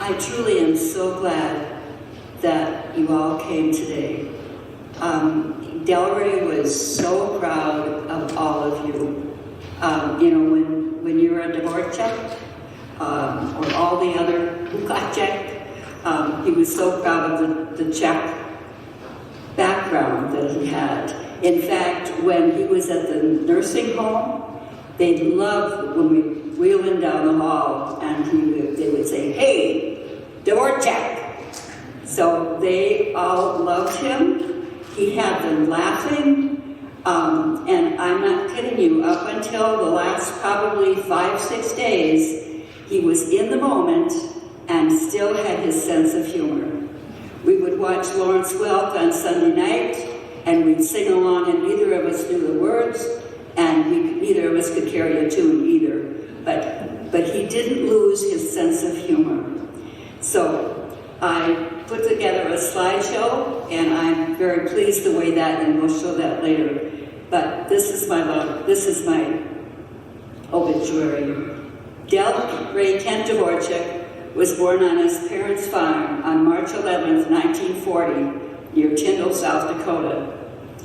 I truly am so glad that you all came today. Delray was so proud of all of you. When you were a Dvoracek, or all the other Dvoracek, he was so proud of the Czech background that he had. In fact, when he was at the nursing home, they loved when we wheel him down the hall, and they would say, "Hey, Dvoracek." So they all loved him. He had them laughing, and I'm not kidding you, up until the last probably 5-6 days, he was in the moment and still had his sense of humor. We would watch Lawrence Welk on Sunday night, and we'd sing along, and neither of us knew the words, and neither of us could carry a tune either. But he didn't lose his sense of humor. So I put together a slideshow, and I'm very pleased the way that, and we'll show that later. But this is my obituary. Delray Kent Dvoracek was born on his parents' farm on March 11, 1940, near Tyndall, South Dakota.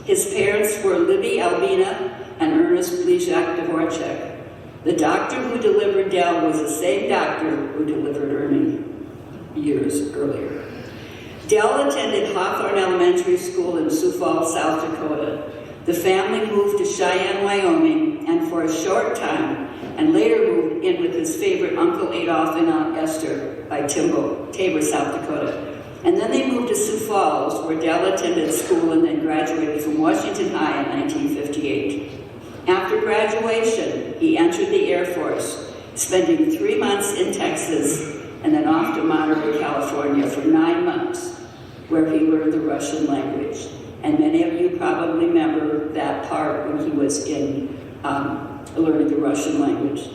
His parents were Libby Albina and Ernest Blizak Dvoracek. The doctor who delivered Del was the same doctor who delivered Ernie years earlier. Del attended Hawthorne Elementary School in Sioux Falls, South Dakota. The family moved to Cheyenne, Wyoming, and for a short time, and later moved in with his favorite Uncle Adolph and Aunt Esther by Tabor, South Dakota. And then they moved to Sioux Falls, where Del attended school and then graduated from Washington High in 1958. After graduation, he entered the Air Force, spending 3 months in Texas and then off to Monterey, California for 9 months, where he learned the Russian language. And many of you probably remember that part when he was in learning the Russian language.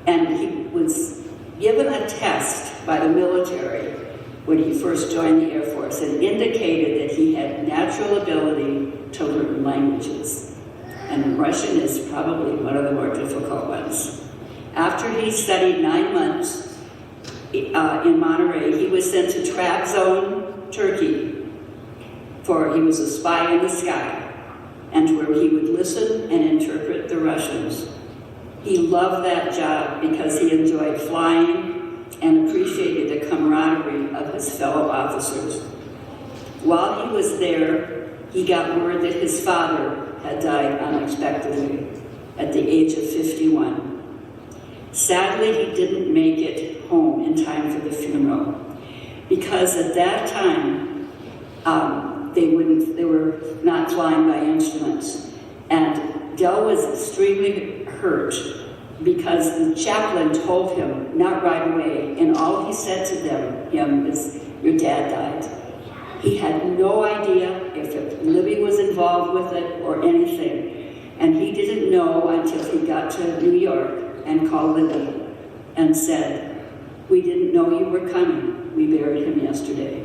And he was given a test by the military when he first joined the Air Force, and indicated that he had natural ability to learn languages. And Russian is probably one of the more difficult ones. After he studied 9 months in Monterey, he was sent to Trap Zone, Turkey, for he was a spy in the sky, and where he would listen and interpret the Russians. He loved that job because he enjoyed flying and appreciated the camaraderie of his fellow officers. While he was there, he got word that his father had died unexpectedly at the age of 51. Sadly, he didn't make it home in time for the funeral, because at that time, they were not flying by instruments. And Del was extremely hurt because the chaplain told him, not right away, and all he said to him is, "Your dad died." He had no idea if Libby was involved with it or anything. And he didn't know until he got to New York and called Libby and said, "We didn't know you were coming. We buried him yesterday."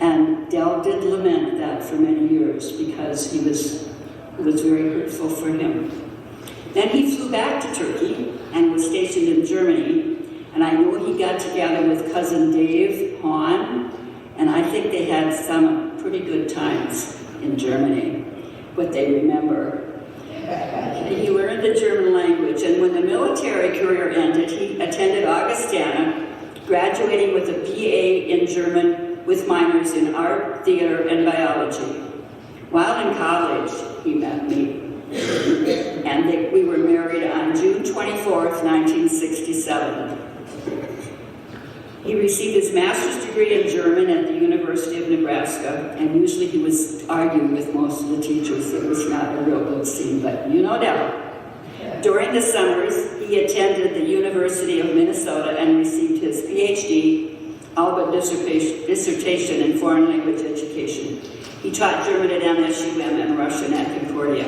And Del did lament that for many years because it was very hurtful for him. Then he flew back to Turkey and was stationed in Germany. And I know he got together with cousin Dave Hahn, and I think they had some pretty good times in Germany, what they remember. He learned the German language, and when the military career ended, he attended Augustana, graduating with a BA in German with minors in art, theater, and biology. While in college, he met me, and we were married on June 24th, 1967. He received his master's degree in German at the University of Nebraska, and usually he was arguing with most of the teachers. It was not a real good scene, but you know that. During the summers, he attended the University of Minnesota and received his PhD, all but dissertation in foreign language education. He taught German at MSUM and Russian at Concordia.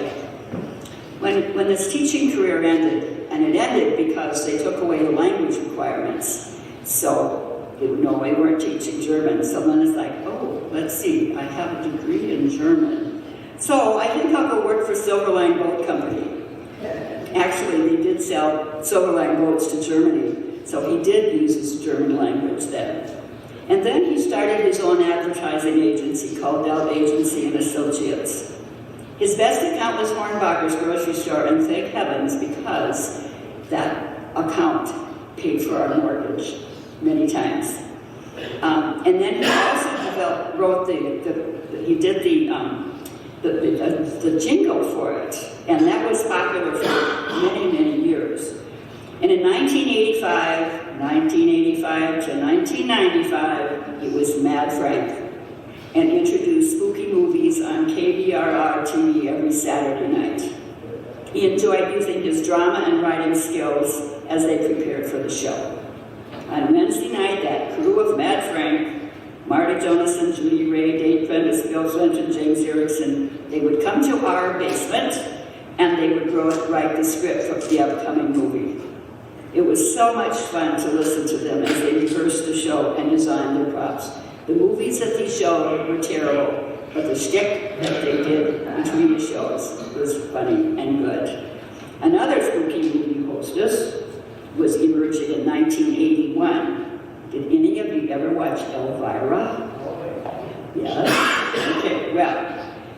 When his teaching career ended, and it ended because they took away the language requirements, so we weren't teaching German. Someone is like, "Oh, let's see, I have a degree in German. So I think I'll go work for Silverline Boat Company." Actually, they did sell Silverline boats to Germany, so he did use his German language then. And then he started his own advertising agency called Dell Agency and Associates. His best account was Hornbacher's grocery store, and thank heavens, because that account paid for our mortgage many times. And then he also wrote he did the jingle for it, and that was popular for many, many years. And in 1985 to 1995, he was Mad Frank, and introduced spooky movies on KBRR TV every Saturday night. He enjoyed using his drama and writing skills as they prepared for the show. On Wednesday night, that crew of Mad Frank, Marty Jonason, Judy Ray, Dave Prentice, Bill Flint, and James Erickson, they would come to our basement and they would write the script for the upcoming movie. It was so much fun to listen to them as they rehearsed the show and designed their props. The movies that they showed were terrible, but the shtick that they did between the shows was funny and good. Another spooky movie hostess was emerging in 1981. Did any of you ever watch Elvira? Yes? Okay, well,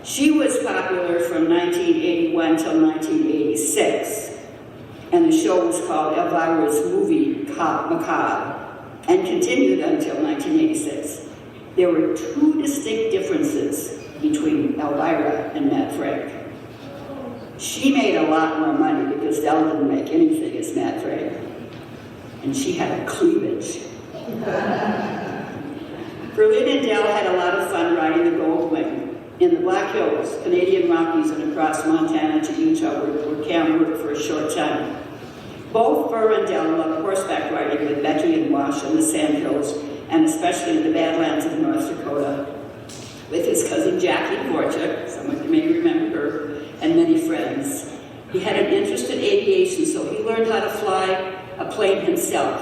she was popular from 1981 till 1986, and the show was called Elvira's Movie Macabre, and continued until 1986. There were two distinct differences between Elvira and Mad Frank. She made a lot more money because Dell didn't make anything as Mad Frank, and she had cleavage. Berlin and Dell had a lot of fun riding the Gold Wing in the Black Hills, Canadian Rockies, and across Montana to Utah, where Cam worked for a short time. Both Burr and Dell loved horseback riding with Becky and Wash in the Sandhills, and especially in the Badlands of North Dakota, with his cousin Jackie Dvoracek, some of you may remember her, and many friends. He had an interest in aviation, so he learned how to fly a plane himself,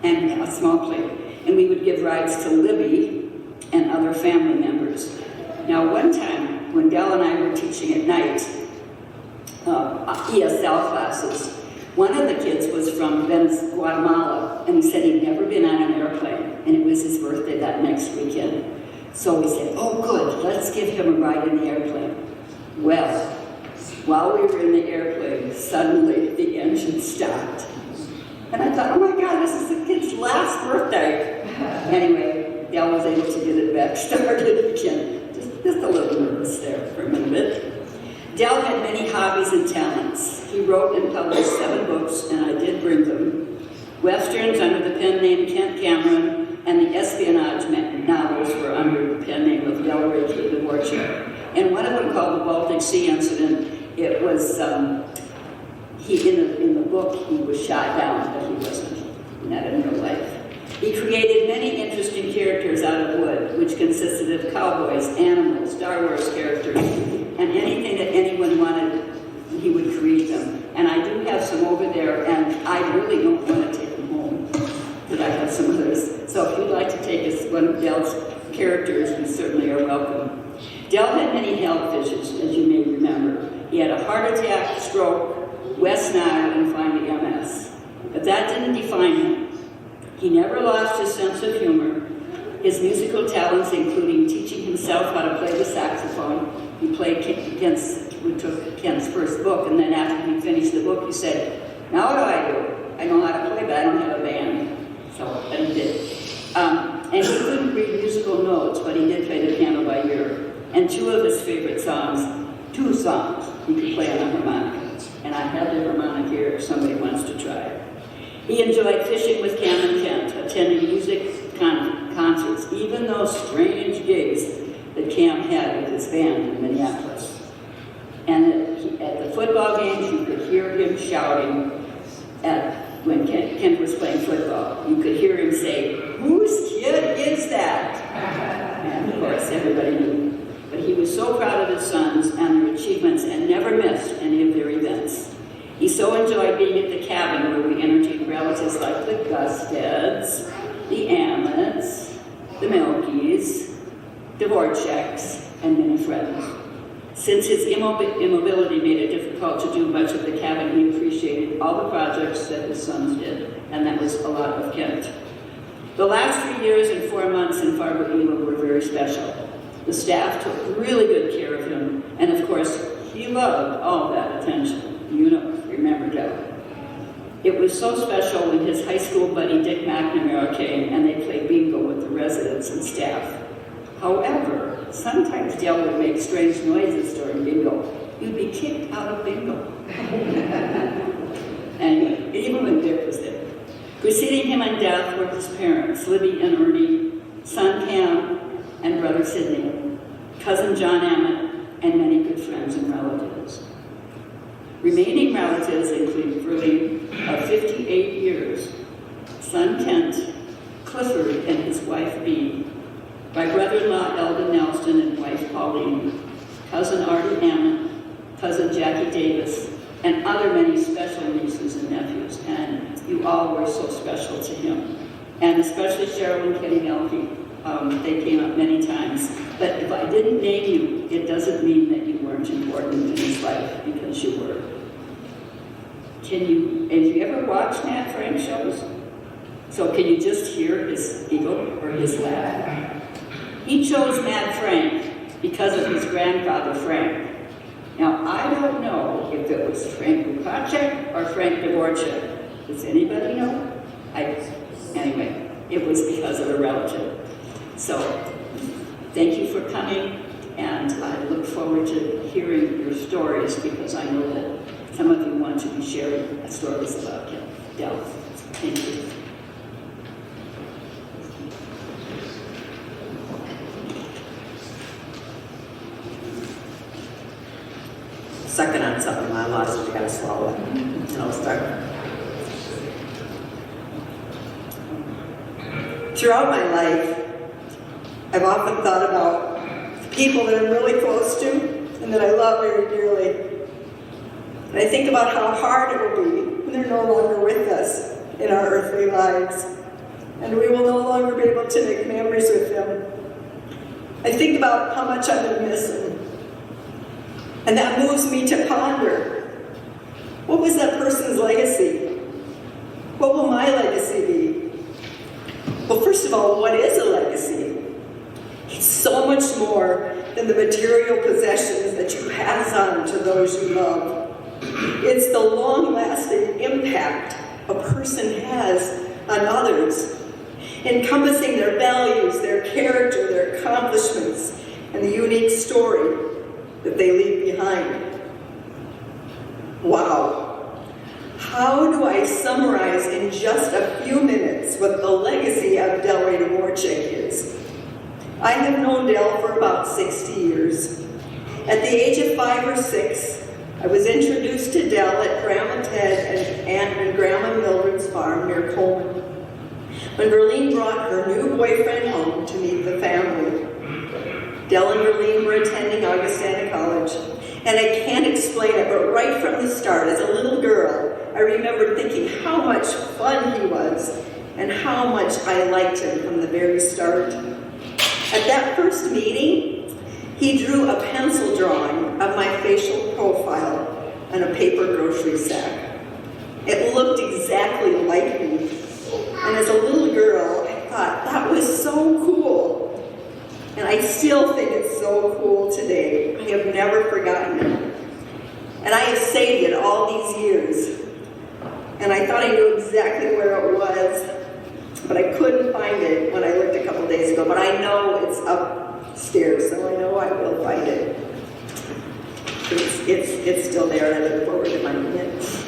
and a small plane. And we would give rides to Libby and other family members. Now, one time, when Dell and I were teaching at night, ESL classes, one of the kids was from Guatemala, and he said he'd never been on an airplane, and it was his birthday that next weekend. So we said, oh good, let's give him a ride in the airplane. Well, while we were in the airplane, suddenly the engine stopped. And I thought, oh my God, this is the kid's last birthday. Anyway, Dell was able to get it back started again. Just a little nervous there for a minute. Dell had many hobbies and talents. He wrote and published 7 books, and I did bring them. Westerns under the pen name Kent Cameron, and the espionage novels were under the pen name of Delray, Dvoracek. And one of them called The Baltic Sea Incident, it was, in the book, he was shot down, but he wasn't, not in real life. He created many interesting characters out of wood, which consisted of cowboys, animals, Star Wars characters, and anything that anyone wanted, he would create them. And I do have some over there, and I really don't want to take them home, but I have some others. So if you'd like to take one of Dell's characters, you certainly are welcome. Dell had many health issues, as you may remember. He had a heart attack, stroke, West Nile, and finally MS. But that didn't define him. He never lost his sense of humor. His musical talents, including teaching himself how to play the saxophone. He we took Ken's first book, and then after he finished the book, he said, now what do I do? I know how to play, but I don't have a band. So, and he did. And he couldn't read musical notes, but he did play the piano by ear. And 2 of his favorite songs, 2 songs, he could play on the harmonica. And I have the harmonica here if somebody wants to try it. He enjoyed fishing with Cam and Kent, attending music concerts, even those strange gigs that Cam had with his band in Minneapolis. And at the football games, you could hear him shouting when Kent was playing football. You could hear him say, whose kid is that? And of course, everybody knew. But he was so proud of his sons and their achievements and never missed any of their events. He so enjoyed being at the cabin where we entertained relatives like the Gusteds, the Ammons, the Milkies, Dvoraceks, and many friends. Since his immobility made it difficult to do much of the cabin, he appreciated all the projects that his sons did, and that was a lot of Kent. The last 3 years and 4 months Fargo England were very special. The staff took really good care of him, and of course, he loved all that attention. You know, remember Del. It was so special when his high school buddy Dick McNamara came and they played bingo with the residents and staff. However, sometimes Del would make strange noises during bingo. You'd be kicked out of bingo. Anyway, even when Dick was there. Preceding him in death were his parents, Libby and Ernie, son Pam, and brother Sidney, cousin John Ammett, and many good friends and relatives. Remaining relatives include Verlene of 58 years, son Kent, Clifford and his wife Bee, my brother-in-law Eldon Nelson and wife Pauline, cousin Artie Ammett, cousin Jackie Davis, and other many special nieces and nephews. And you all were so special to him. And especially Cheryl and Kenny Melfi. They came up many times. But if I didn't name you, it doesn't mean that you weren't important in his life, because you were. Have you ever watched Matt Frank shows? So can you just hear his giggle or his laugh? He chose Matt Frank because of his grandfather Frank. Now, I don't know if it was Frank Dvoracek or Frank Dvoracek. Does anybody know? Anyway, it was because of a relative. So, thank you for coming, and I look forward to hearing your stories, because I know that some of you want to be sharing stories about Del. Thank you. Sucking on something I lost, you gotta swallow it. And I'll start. Throughout my life, I've often thought about the people that I'm really close to and that I love very dearly. And I think about how hard it will be when they're no longer with us in our earthly lives, and we will no longer be able to make memories with them. I think about how much I'm going to miss them. And that moves me to ponder, what was that person's legacy? What will my legacy be? Well, first of all, what is a legacy? It's so much more than the material possessions that you pass on to those you love. It's the long-lasting impact a person has on others, encompassing their values, their character, their accomplishments, and the unique story that they leave behind. Wow. How do I summarize in just a few minutes what the legacy of Delray Dvoracek is? I have known Del for about 60 years. At the age of 5 or 6, I was introduced to Del at Grandma Ted and Aunt and Grandma Mildred's farm near Coleman, when Verlene brought her new boyfriend home to meet the family. Del and Verlene were attending Augustana College, and I can't explain it, but right from the start, as a little girl, I remembered thinking how much fun he was and how much I liked him from the very start. At that first meeting, he drew a pencil drawing of my facial profile on a paper grocery sack. It looked exactly like me, and as a little girl, I thought that was so cool. And I still think it's so cool today. I have never forgotten it. And I have saved it all these years. And I thought I knew exactly where it was, but I couldn't find it when I looked a couple days ago. But I know it's upstairs, so I know I will find it. It's still there, and I look forward to finding it.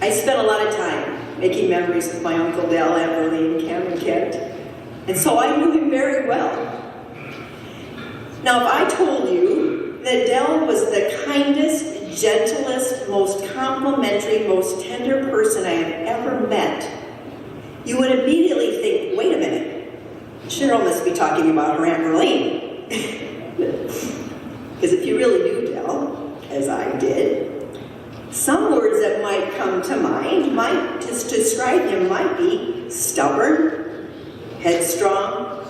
I spent a lot of time making memories with my Uncle Del, Aunt Verlene, Cam, and Kent. And so I knew him very well. Now, if I told you that Del was the kindest, gentlest, most complimentary, most tender person I have ever met, you would immediately think, wait a minute, Cheryl must be talking about her Aunt Verlene. Because if you really knew Del, as I did, some words that might come to mind, might just describe him, might be stubborn, headstrong,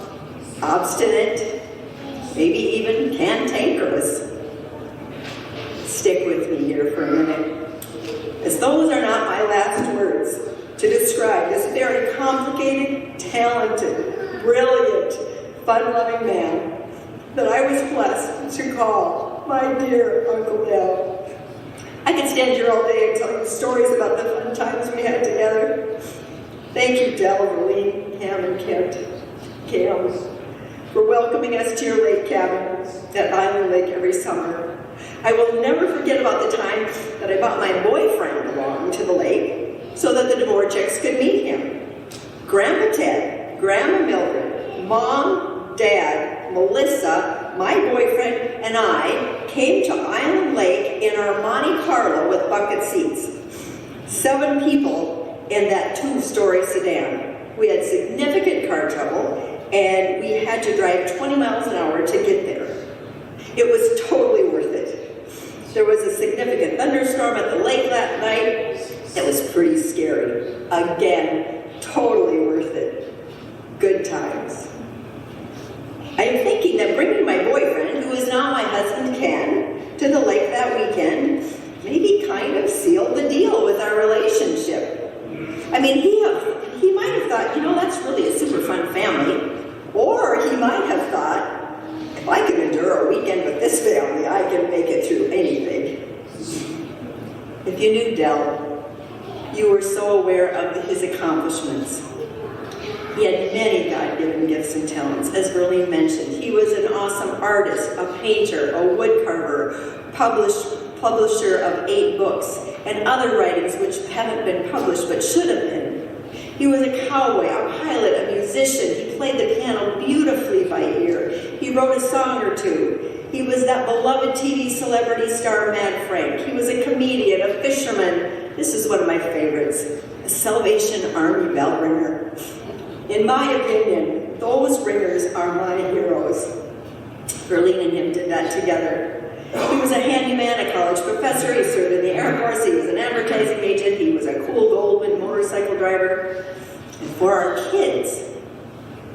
obstinate, maybe even cantankerous. Stick with me here for a minute, as those are not my last words to describe this very complicated, talented, brilliant, fun-loving man that I was blessed to call my dear Uncle Del. I could stand here all day and tell you stories about the fun times we had together. Thank you, Del, Verlene, Ham, and Kent, Cam, for welcoming us to your lake cabin at Island Lake every summer. I will never forget about the time that I brought my boyfriend along to the lake so that the Dvoraceks could meet him. Grandpa Ted, Grandma Mildred, Mom, Dad, Melissa, my boyfriend, and I came to Island Lake in our Monte Carlo with bucket seats. 7 people in that 2-story sedan. We had significant car trouble, and we had to drive 20 miles an hour to get there. It was totally worth it. There was a significant thunderstorm at the lake that night. It was pretty scary. Again, totally worth it. Good times. I'm thinking that bringing my boyfriend, who is now my husband Ken, to the lake that weekend maybe kind of sealed the deal with our relationship. I mean, he might have thought, that's really a super fun family. Or he might have thought, if I can endure a weekend with this family, I can make it through anything. If you knew Del, you were so aware of his accomplishments. He had many God-given gifts and talents. As Verlene mentioned, he was an awesome artist, a painter, a woodcarver, publisher of 8 books, and other writings which haven't been published but should have been. He was a cowboy, a pilot, a musician. He played the piano beautifully by ear. He wrote a song or 2. He was that beloved TV celebrity star Mad Frank. He was a comedian, a fisherman. This is one of my favorites, a Salvation Army bell ringer. In my opinion, those ringers are my heroes. Verlene and him did that together. He was a handyman, a college professor. He served in the Air Force. He was an advertising agent. He was a cool Goldwyn motorcycle driver. And for our kids,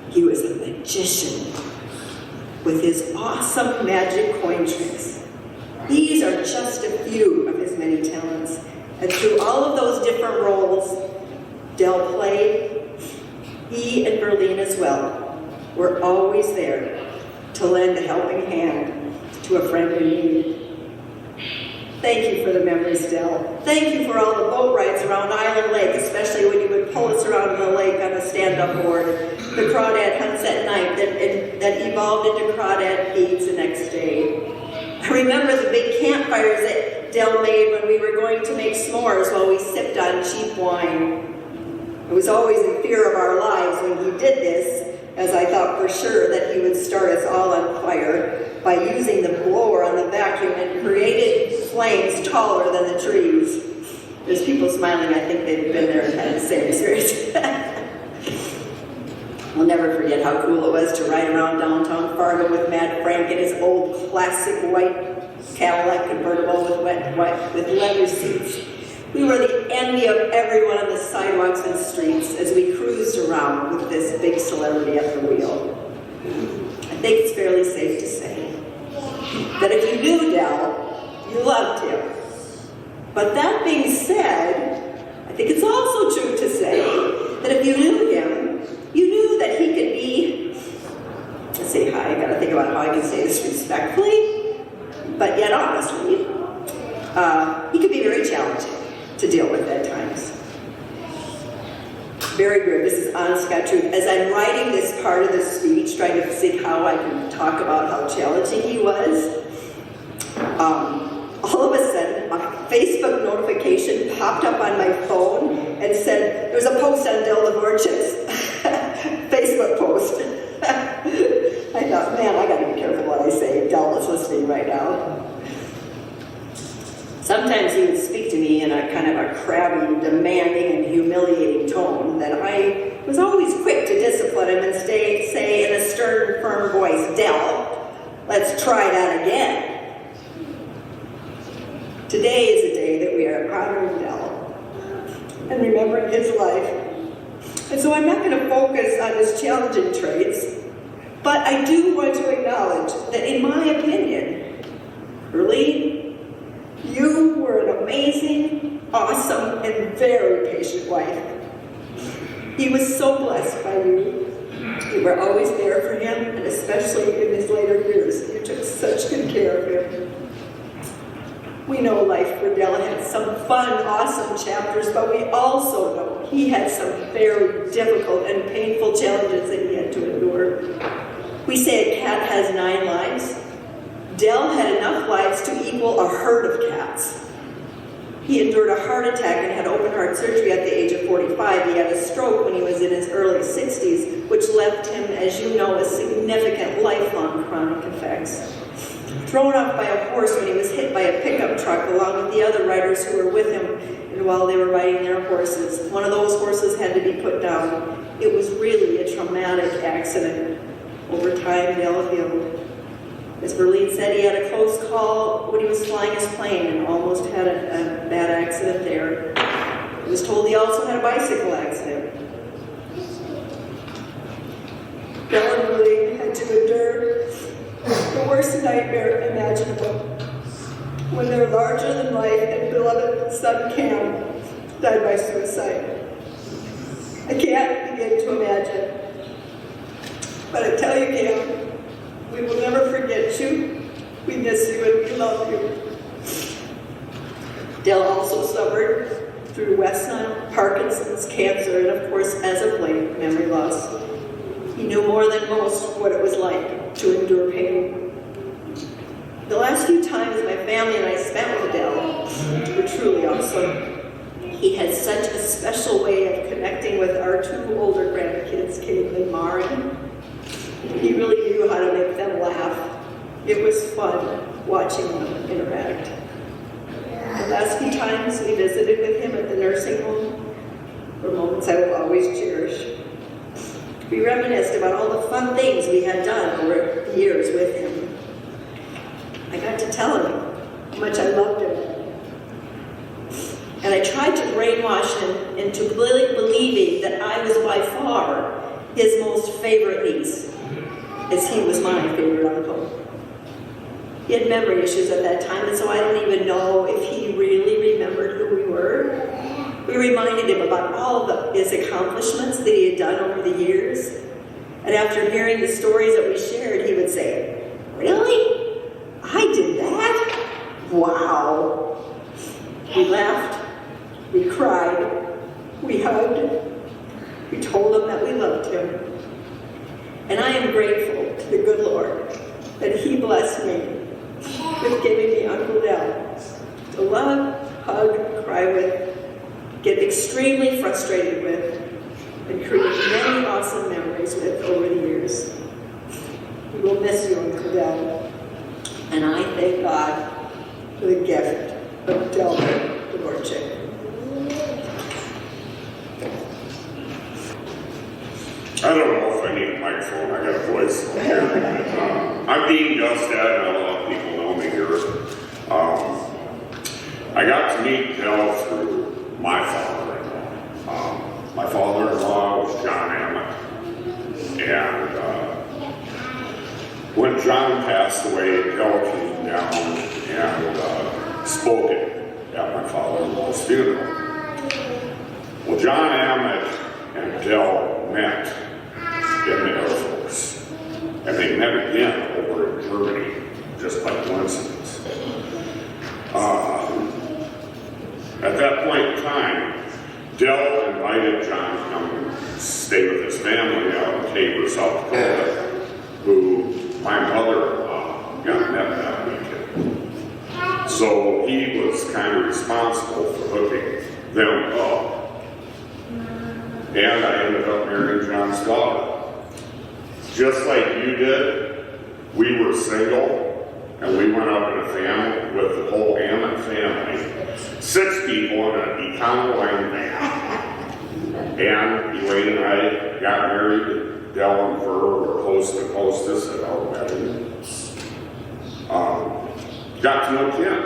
he was a magician with his awesome magic coin tricks. These are just a few of his many talents. And through all of those different roles Del played, he and Verlene as well were always there to lend a helping hand to a friend in need. Thank you for the memories, Del. Thank you for all the boat rides around Island Lake, especially when you would pull us around the lake on a stand-up board. The crawdad hunts at night that evolved into crawdad feeds the next day. I remember the big campfires that Del made when we were going to make s'mores while we sipped on cheap wine. I was always in fear of our lives when he did this, as I thought for sure that he would start us all on fire by using the blower on the vacuum and created flames taller than the trees. There's people smiling. I think they've been there and had the same experience. I'll never forget how cool it was to ride around downtown Fargo with Mad Frank in his old classic white Cadillac convertible with leather seats. We were the envy of everyone on the sidewalks and streets as we cruised around with this big celebrity at the wheel. I think it's fairly safe to say that if you knew Del, you loved him. But that being said, I think it's also true to say that if you knew him, you knew that he could be, let's say hi, I gotta think about how I can say this respectfully, but yet honestly, he could be very challenging to deal with at times. Very good. This is honest God truth. As I'm writing this part of the speech, trying to think how I can talk about how challenging he was, all of a sudden, a Facebook notification popped up on my phone and said, there's a post on Del Dvoracek's Facebook post. I thought, man, I gotta be careful what I say. Del is listening right now. Sometimes he would speak to me in a kind of a crabby, demanding, and humiliating tone that I was always quick to discipline him and say in a stern, firm voice, Del, let's try that again. Today is a day that we are honoring Del and remembering his life. And so I'm not going to focus on his challenging traits, but I do want to acknowledge that in my opinion, Verlene, you were an amazing, awesome, and very patient wife. He was so blessed by you. You were always there for him, and We know life for Del had some fun, awesome chapters, but we also know he had some very difficult and painful challenges that he had to endure. We say a cat has 9 lives. Del had enough lives to equal a herd of cats. He endured a heart attack and had open heart surgery at the age of 45. He had a stroke when he was in his early 60s, which left him, as you know, with significant lifelong chronic effects. Thrown off by a horse when he was hit by a pickup truck along with the other riders who were with him, and while they were riding their horses. One of those horses had to be put down. It was really a traumatic accident. Over time, Del healed. As Berlin said, he had a close call when he was flying his plane and almost had a bad accident there. He was told he also had a bicycle accident. Del and Berlin had to endure the worst nightmare imaginable when their larger-than-life and beloved son Cam died by suicide. I can't begin to imagine. But I tell you, Cam, we will never forget you. We miss you and we love you. Del also suffered through West Nile, Parkinson's, cancer, and of course, as of late, memory loss. He knew more than most what it was like to endure pain. The last few times my family and I spent with Del were truly awesome. He had such a special way of connecting with our 2 older grandkids, Caitlin and Mari. He really knew how to make them laugh. It was fun watching them interact. The last few times we visited with him at the nursing home were moments I will always cherish. We reminisced about all the fun things we had done over the years with him. I got to tell him how much I loved him. And I tried to brainwash him into believing that I was by far his most favorite niece, as he was my favorite uncle. He had memory issues at that time, and so I don't even know if he really remembered who we were. We reminded him about all of his accomplishments that he had done over the years. And after hearing the stories that we shared, he would say, "Really? I did that? Wow." We laughed, we cried, we hugged, we told him that we loved him. And I am grateful to the good Lord that he blessed me with giving me Uncle Del to love, hug, cry with, get extremely frustrated with, and create many awesome memories with over the years. We will miss you, Uncle Del, and I thank God for the gift of Delray Dvoracek. I don't know if I need a microphone. I got a voice here. I'm Dean Gustad, and a lot of people know me here. I got to meet Del through my father-in-law. My father-in-law was John Emmett. And when John passed away, Del came down and spoke at my father-in-law's funeral. Well, John Emmett and Del met in the Air Force. And they met again over in Germany, just by coincidence. At that point in time, Del invited John to come stay with his family out in Tabor, South Dakota, who my mother-in-law got met that weekend. So he was kind of responsible for hooking them up. And I ended up marrying John's daughter. Just like you did, we were single, and we went up in a family with the whole Emmett family. 6 people in an Econoline van. And Elaine and I got married. Del and Fur were close to hostess at our wedding. Got to know Ken.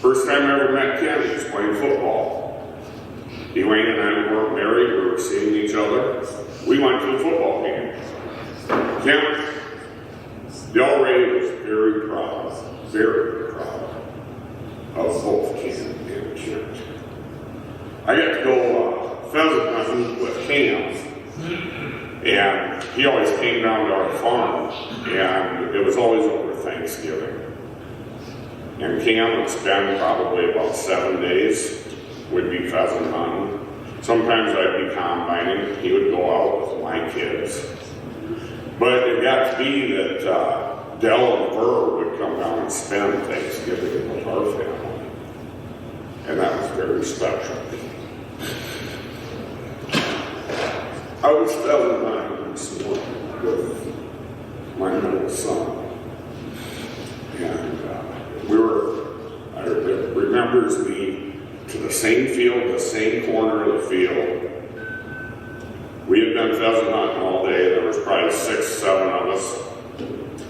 First time I ever met Ken, he was playing football. Elaine and I weren't married, we were seeing each other. We went to a football game. Ken, Delray was very proud of both Ken and Kent. I got to go pheasant hunting with Cam, and he always came down to our farm, and it was always over Thanksgiving. And Cam would spend probably about 7 days, would be pheasant hunting. Sometimes I'd be combining. He would go out with my kids. But it got to be that Dell and Burr would come down and spend Thanksgiving with our family. And that was very special. I was 79 this morning with my middle son. And it remembers me to the same field, the same corner of the field. We had been pheasant hunting all day. There was probably 6, 7 of us.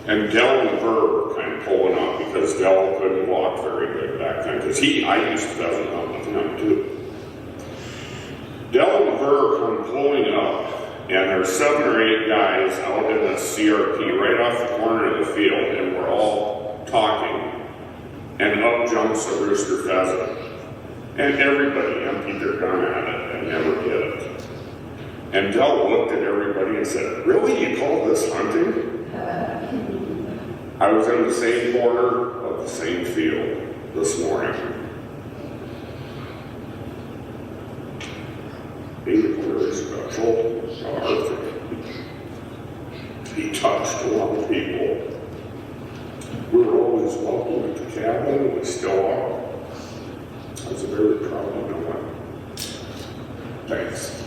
And Dell and Burr were kind of pulling up because Dell couldn't walk very good back then. Because I used to pheasant hunt with him too. Dell and Burr come pulling up, and there's 7 or 8 guys out in the CRP right off the corner of the field, and we're all talking. And up jumps a rooster pheasant. And everybody emptied their gun at it and never hit it. And Dell looked at everybody and said, "Really? You call this hunting?" I was in the same corner of the same field this morning. He was very special to Hartford. He touched a lot of people. We were always welcome at the cabin, we still are. I was very proud of him. Thanks.